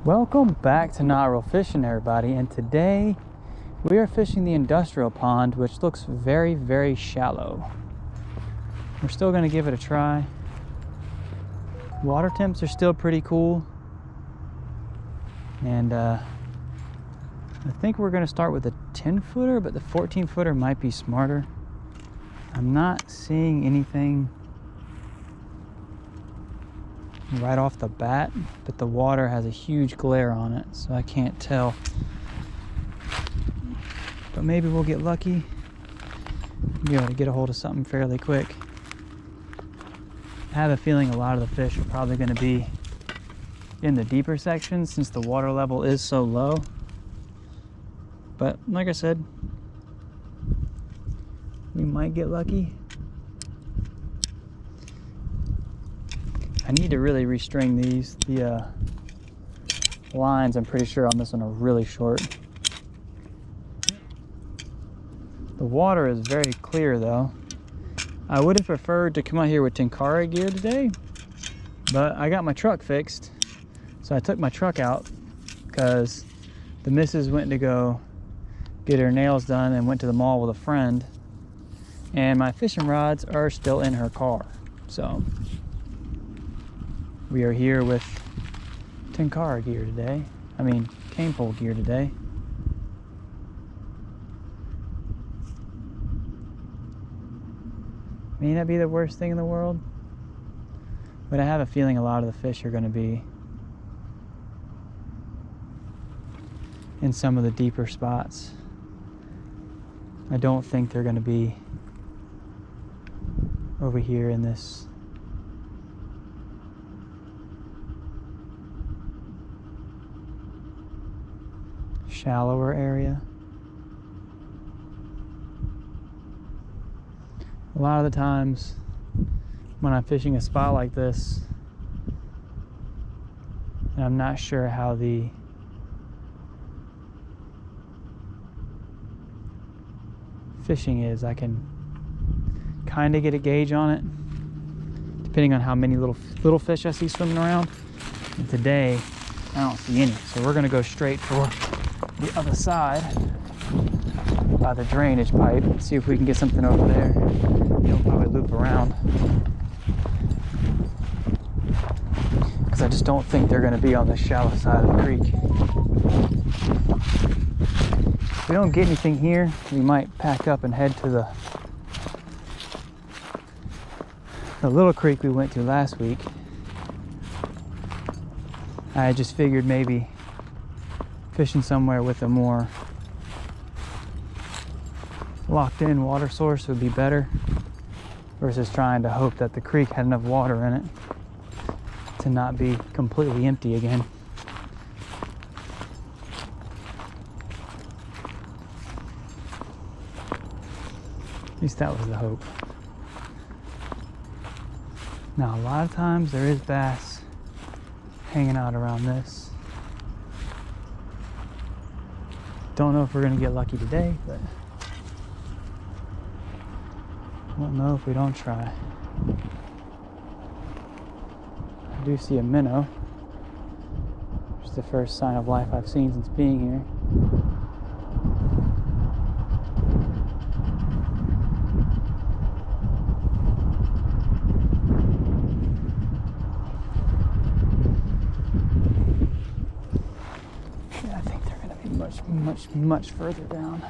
Welcome back to Not Real Fishing, everybody, and today we are fishing the industrial pond, which looks very, very shallow. We're still going to give it a try. Water temps are still pretty cool, and I think we're going to start with a 10-footer, but the 14-footer might be smarter. I'm not seeing anything right off the bat, but the water has a huge glare on it, so I can't tell. But maybe we'll get lucky and be able to get a hold of something fairly quick. I have a feeling a lot of the fish are probably going to be in the deeper sections since the water level is so low. But like I said, we might get lucky. I need to really restring these. The lines, I'm pretty sure on this one, are really short. The water is very clear though. I would have preferred to come out here with Tenkara gear today, but I got my truck fixed. So I took my truck out because the missus went to go get her nails done and went to the mall with a friend. And my fishing rods are still in her car. So we are here with Tenkara gear today. I mean, cane pole gear today. May not be the worst thing in the world, but I have a feeling a lot of the fish are going to be in some of the deeper spots. I don't think they're going to be over here in this shallower area. A lot of the times when I'm fishing a spot like this and I'm not sure how the fishing is, I can kind of get a gauge on it depending on how many little fish I see swimming around. And today I don't see any, so we're going to go straight for the other side by the drainage pipe and see if we can get something over there. We'll probably loop around because I just don't think they're going to be on the shallow side of the creek. If we don't get anything here, we might pack up and head to the little creek we went to last week. I just figured maybe fishing somewhere with a more locked in water source would be better versus trying to hope that the creek had enough water in it to not be completely empty again. At least that was the hope. Now a lot of times there is bass hanging out around this. Don't know if we're gonna get lucky today, but won't know if we don't try. I do see a minnow, which is the first sign of life I've seen since being here. Yeah, I think they're going to be much further down.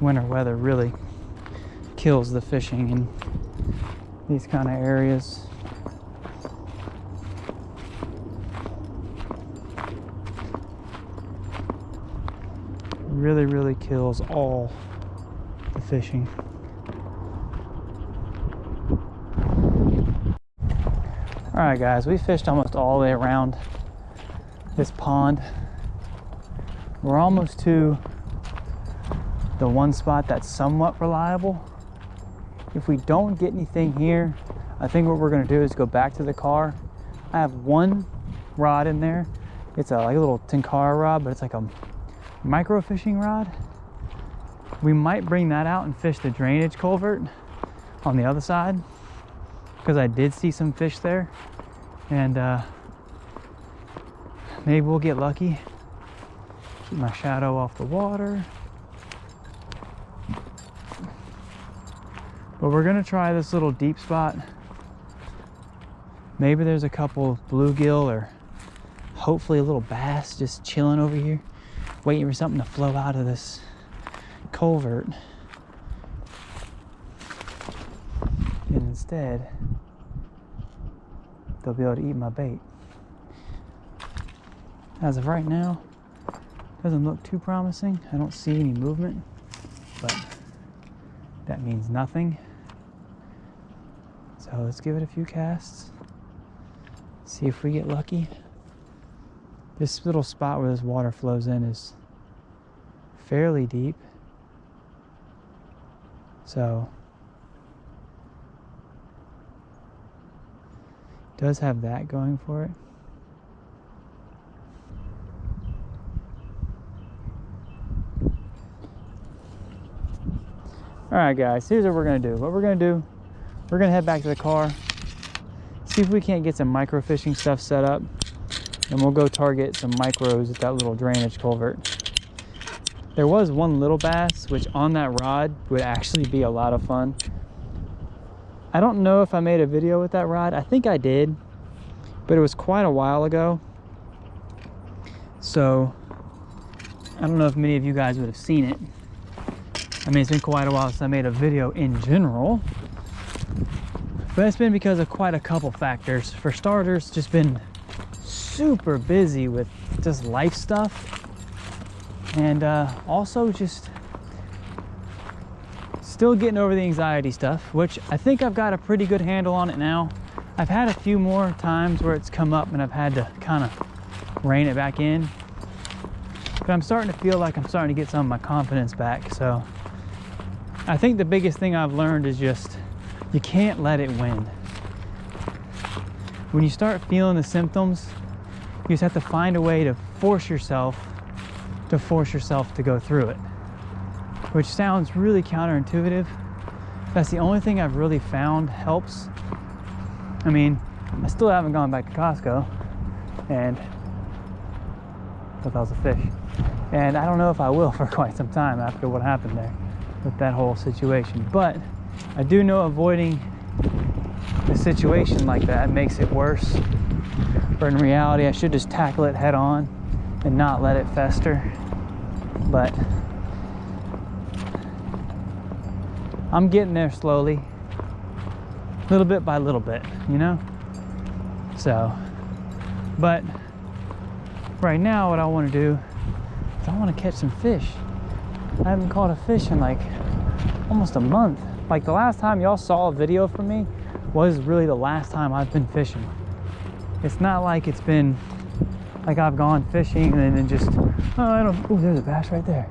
Winter weather really kills the fishing in these kind of areas. Really kills all the fishing. Alright guys, we fished almost all the way around this pond. We're almost to the one spot that's somewhat reliable. If we don't get anything here, I think what we're going to do is go back to the car. I have one rod in there. It's like a little Tenkara rod, but it's like a micro fishing rod. We might bring that out and fish the drainage culvert on the other side because I did see some fish there. And maybe we'll get lucky. Keep my shadow off the water. But we're gonna try this little deep spot. Maybe there's a couple bluegill or hopefully a little bass just chilling over here, waiting for something to flow out of this culvert. And instead, they'll be able to eat my bait. As of right now, doesn't look too promising. I don't see any movement, but that means nothing. So let's give it a few casts. See if we get lucky. This little spot where this water flows in is fairly deep. So it does have that going for it. Alright guys, here's what we're gonna do. What we're gonna do, we're gonna head back to the car, see if we can't get some micro fishing stuff set up, and we'll go target some micros at that little drainage culvert. There was one little bass, which on that rod would actually be a lot of fun. I don't know if I made a video with that rod. I think I did, but it was quite a while ago. So I don't know if many of you guys would have seen it. I mean, it's been quite a while since I made a video in general, but it's been because of quite a couple factors. For starters, just been super busy with just life stuff, and also just still getting over the anxiety stuff, which I think I've got a pretty good handle on it now. I've had a few more times where it's come up and I've had to kind of rein it back in, but I'm starting to feel like I'm starting to get some of my confidence back. So I think the biggest thing I've learned is just you can't let it win. When you start feeling the symptoms, you just have to find a way to force yourself to go through it, which sounds really counterintuitive. That's the only thing I've really found helps. I mean, I still haven't gone back to Costco, and I thought that was a fish. And I don't know if I will for quite some time after what happened there with that whole situation. But I do know avoiding a situation like that makes it worse. But in reality, I should just tackle it head on and not let it fester. But I'm getting there slowly, little bit by little bit, you know? So, but right now what I want to do is I want to catch some fish. I haven't caught a fish in like almost a month. Like the last time y'all saw a video from me was really the last time I've been fishing. It's not like it's been like I've gone fishing and then just, oh, I don't, oh, there's a bass right there.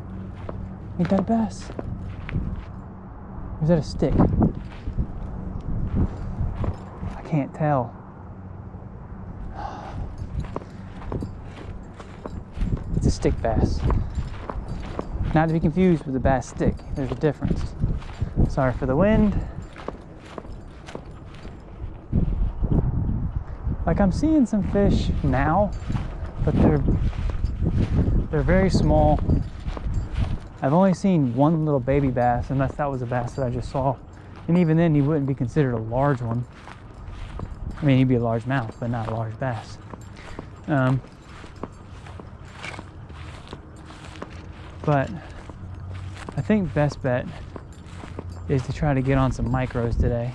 Ain't that a bass? Or is that a stick? I can't tell. It's a stick bass. Not to be confused with the bass stick. There's a difference. Sorry for the wind. Like I'm seeing some fish now, but they're very small. I've only seen one little baby bass, and that was a bass that I just saw. And even then, he wouldn't be considered a large one. I mean, he'd be a largemouth, but not a large bass. But I think best bet is to try to get on some micros today,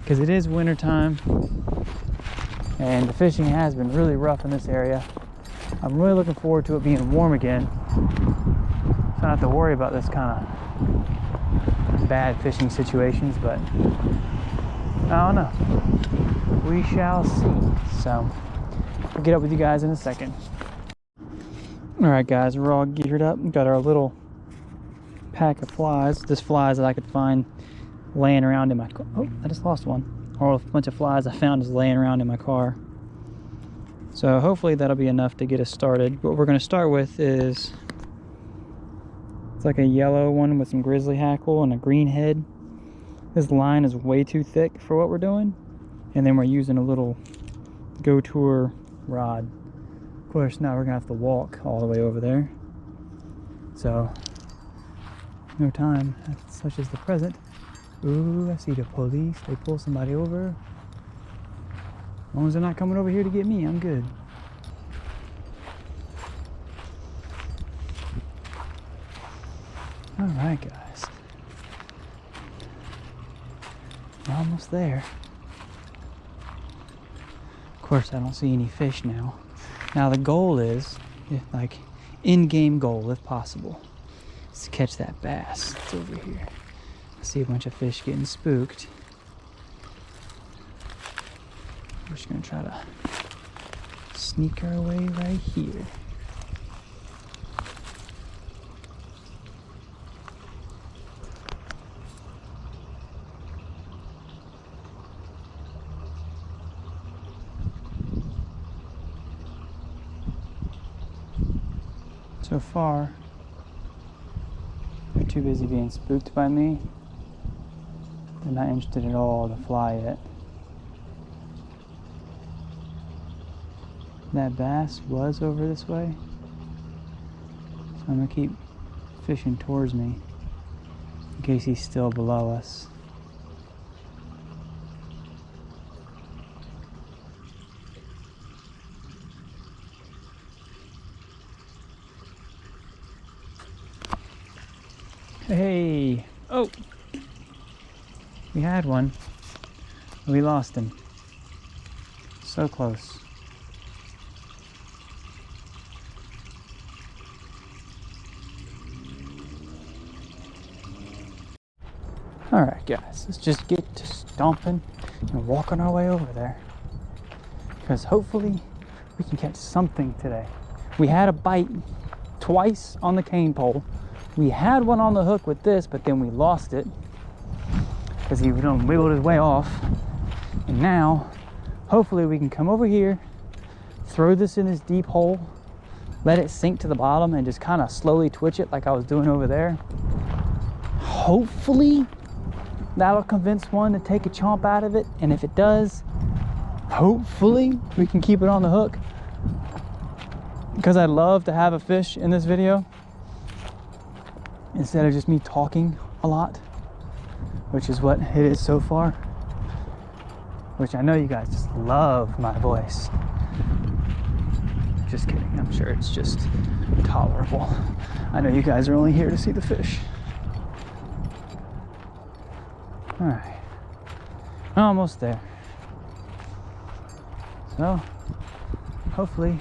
because it is winter time and the fishing has been really rough in this area. I'm really looking forward to it being warm again, so I don't have to worry about this kind of bad fishing situations. But I don't know, we shall see. So I'll get up with you guys in a second. All right guys, we're all geared up. We've got our little pack of flies. Just flies that I could find laying around in my car. Oh, I just lost one. Or a bunch of flies I found just laying around in my car. So hopefully that'll be enough to get us started. What we're going to start with is, it's like a yellow one with some grizzly hackle and a green head. This line is way too thick for what we're doing. And then we're using a little Go Tour rod. Of course, now we're gonna have to walk all the way over there. So, no time, such as the present. Ooh, I see the police. They pull somebody over. As long as they're not coming over here to get me, I'm good. All right, guys. We're almost there. Of course, I don't see any fish now. Now the goal is, like, in-game goal, if possible, is to catch that bass that's over here. I see a bunch of fish getting spooked. We're just gonna try to sneak our way right here. So far, they're too busy being spooked by me. They're not interested at all to fly yet. That bass was over this way, so I'm gonna keep fishing towards me in case he's still below us. Hey! Oh! We had one. We lost him. So close. Alright guys, let's just get to stomping and walking our way over there. Because hopefully we can catch something today. We had a bite twice on the cane pole. We had one on the hook with this, but then we lost it because he wiggled his way off. And now, hopefully we can come over here, throw this in this deep hole, let it sink to the bottom and just kind of slowly twitch it like I was doing over there. Hopefully that'll convince one to take a chomp out of it. And if it does, hopefully we can keep it on the hook, because I'd love to have a fish in this video instead of just me talking a lot, which is what it is so far, which I know you guys just love my voice. Just kidding, I'm sure it's just tolerable. I know you guys are only here to see the fish. All right, almost there. So hopefully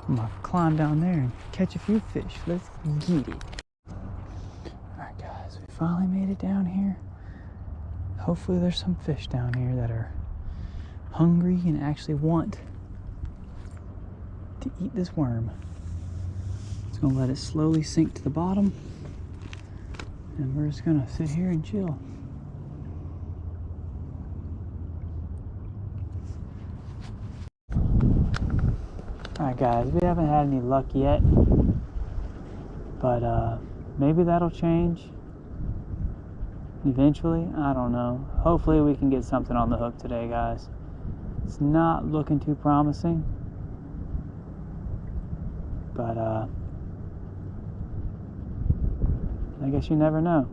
I'm gonna climb down there and catch a few fish. Let's get it. Alright guys, we finally made it down here. Hopefully there's some fish down here that are hungry and actually want to eat this worm. Just gonna let it slowly sink to the bottom, and we're just gonna sit here and chill. Alright guys, we haven't had any luck yet, but maybe that'll change eventually. I don't know. Hopefully we can get something on the hook today, guys. It's not looking too promising, but I guess you never know.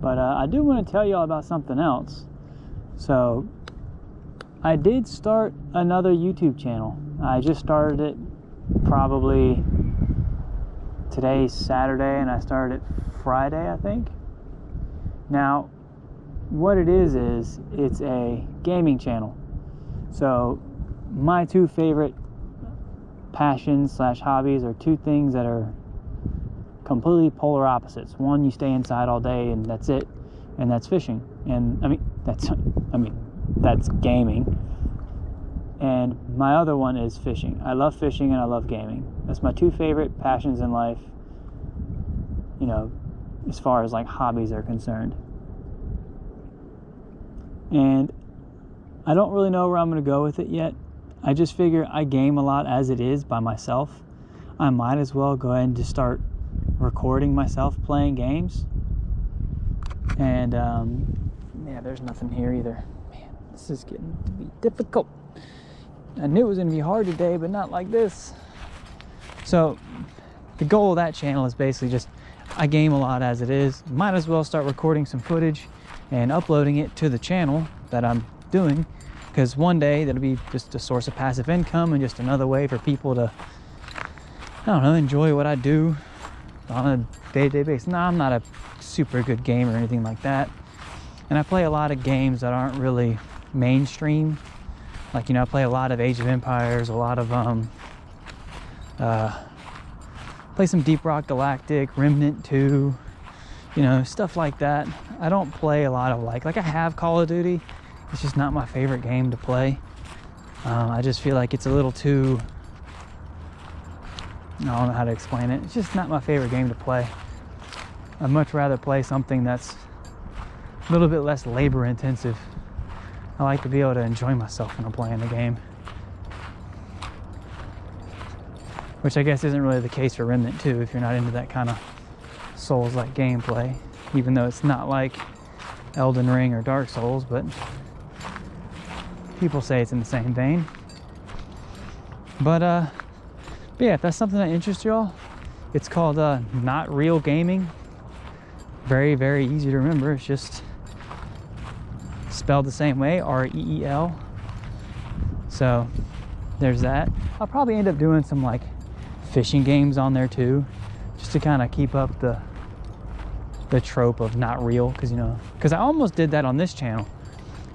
But I do want to tell y'all about something else. So I did start another YouTube channel. I just started it probably, today's Saturday and I started it Friday, I think. Now, what it is it's a gaming channel. So my two favorite passions / hobbies are two things that are completely polar opposites. One, you stay inside all day and that's it, and that's fishing. And that's gaming. And my other one is fishing. I love fishing and I love gaming. That's my two favorite passions in life, you know, as far as like hobbies are concerned. And I don't really know where I'm going to go with it yet. I just figure I game a lot as it is by myself. I might as well go ahead and just start recording myself playing games. And Yeah, there's nothing here either. Man, this is getting to be difficult. I knew it was gonna be hard today, but not like this. So the goal of that channel is basically just, I game a lot as it is. Might as well start recording some footage and uploading it to the channel that I'm doing, because one day that'll be just a source of passive income and just another way for people to, I don't know, enjoy what I do on a day-to-day basis. Now, I'm not a super good gamer or anything like that, and I play a lot of games that aren't really mainstream. Like, you know, I play a lot of Age of Empires, a lot of play some Deep Rock Galactic, Remnant 2, you know, stuff like that. I don't play a lot of like I have Call of Duty. It's just not my favorite game to play. I just feel like it's a little too, I don't know how to explain it. It's just not my favorite game to play. I'd much rather play something that's a little bit less labor intensive. I like to be able to enjoy myself when I'm playing the game. Which I guess isn't really the case for Remnant 2 if you're not into that kind of Souls-like gameplay. Even though it's not like Elden Ring or Dark Souls, but people say it's in the same vein. But yeah, if that's something that interests y'all, it's called Not Real Gaming. Very, very easy to remember. It's just spelled the same way, R-E-E-L. So there's that. I'll probably end up doing some like fishing games on there too, just to kind of keep up the trope of not real, because I almost did that on this channel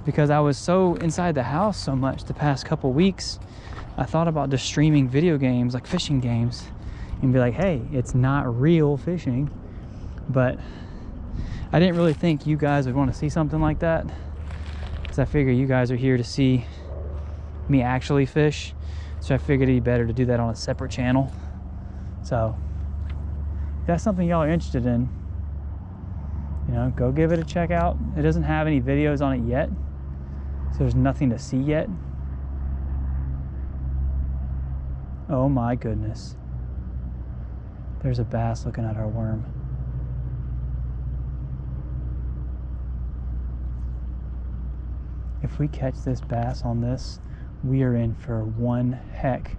because I was so inside the house so much the past couple weeks. I thought about just streaming video games like fishing games and be like, hey, it's not real fishing. But I didn't really think you guys would want to see something like that, because I figure you guys are here to see me actually fish. So I figured it'd be better to do that on a separate channel. So if that's something y'all are interested in, you know, go give it a check out. It doesn't have any videos on it yet, so there's nothing to see yet. Oh my goodness. There's a bass looking at our worm. If we catch this bass on this, we are in for one heck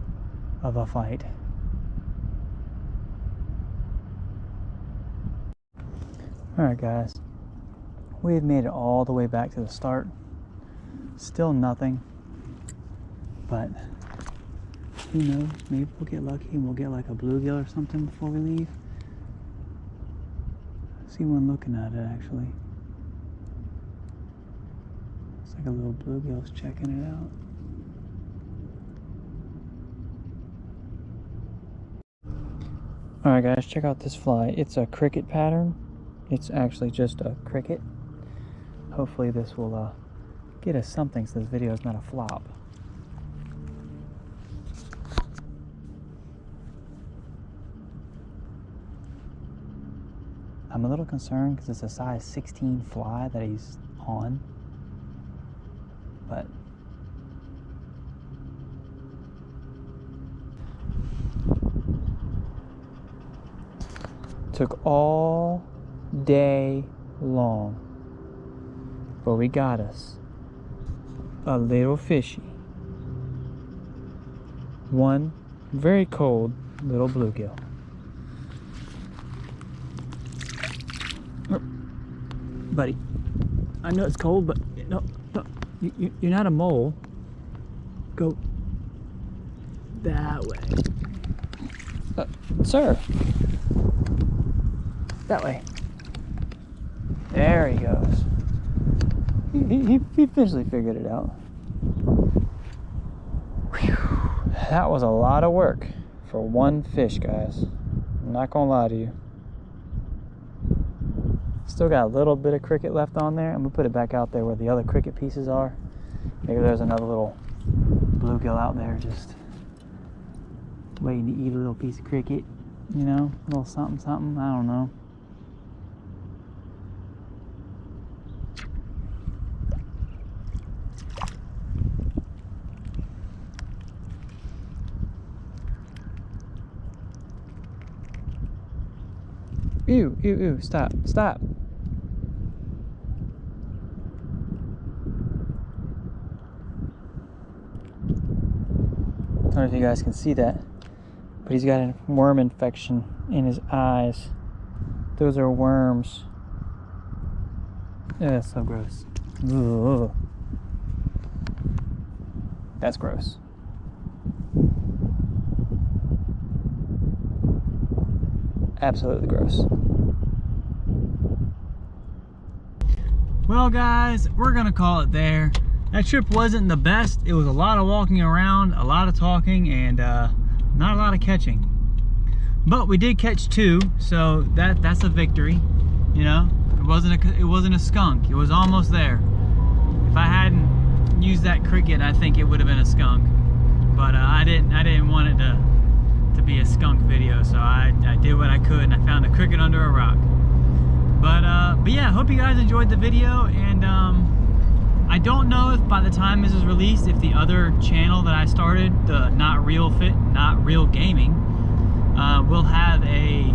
of a fight. Alright guys, we've made it all the way back to the start. Still nothing, but who knows, maybe we'll get lucky and we'll get like a bluegill or something before we leave. I see one looking at it actually. It's like a little bluegill's checking it out. Alright guys, check out this fly. It's a cricket pattern. It's actually just a cricket. Hopefully this will get us something so this video is not a flop. I'm a little concerned because it's a size 16 fly that he's on. But took all day long, but we got us a little fishy. One very cold little bluegill. Buddy, I know it's cold, but no, you're not a mole. Go that way. Sir. That way. There he goes. He eventually figured it out. Whew. That was a lot of work for one fish, guys. I'm not gonna lie to you. Still got a little bit of cricket left on there. I'm gonna put it back out there where the other cricket pieces are. Maybe there's another little bluegill out there just waiting to eat a little piece of cricket. You know, a little something, something. I don't know. Ew, ew, ew, stop, stop. don't know if you guys can see that, but he's got a worm infection in his eyes. Those are worms. Yeah, that's so gross. Ugh. That's gross. Absolutely gross. Well guys, we're gonna call it there. That trip wasn't the best. It was a lot of walking around, a lot of talking, and not a lot of catching. But we did catch 2, so that's a victory. You know, it wasn't a skunk. It was almost there. If I hadn't used that cricket, I think it would have been a skunk. But I didn't want it to be a skunk video, so I did what I could, and I found a cricket under a rock. But yeah, hope you guys enjoyed the video, and I don't know if by the time this is released, if the other channel that I started, the Not Real Gaming, will have a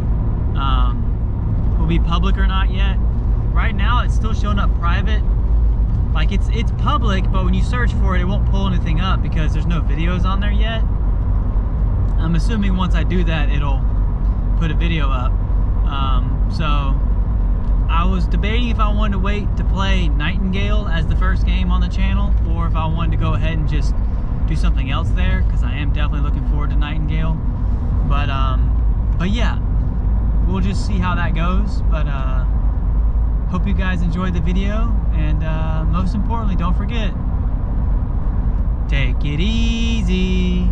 will be public or not yet. Right now, it's still showing up private. Like it's public, but when you search for it, it won't pull anything up because there's no videos on there yet. I'm assuming once I do that, it'll put a video up. So I was debating if I wanted to wait to play Nightingale as the first game on the channel, or if I wanted to go ahead and just do something else there, because I am definitely looking forward to Nightingale. But yeah, we'll just see how that goes. But hope you guys enjoyed the video, and most importantly, don't forget, take it easy.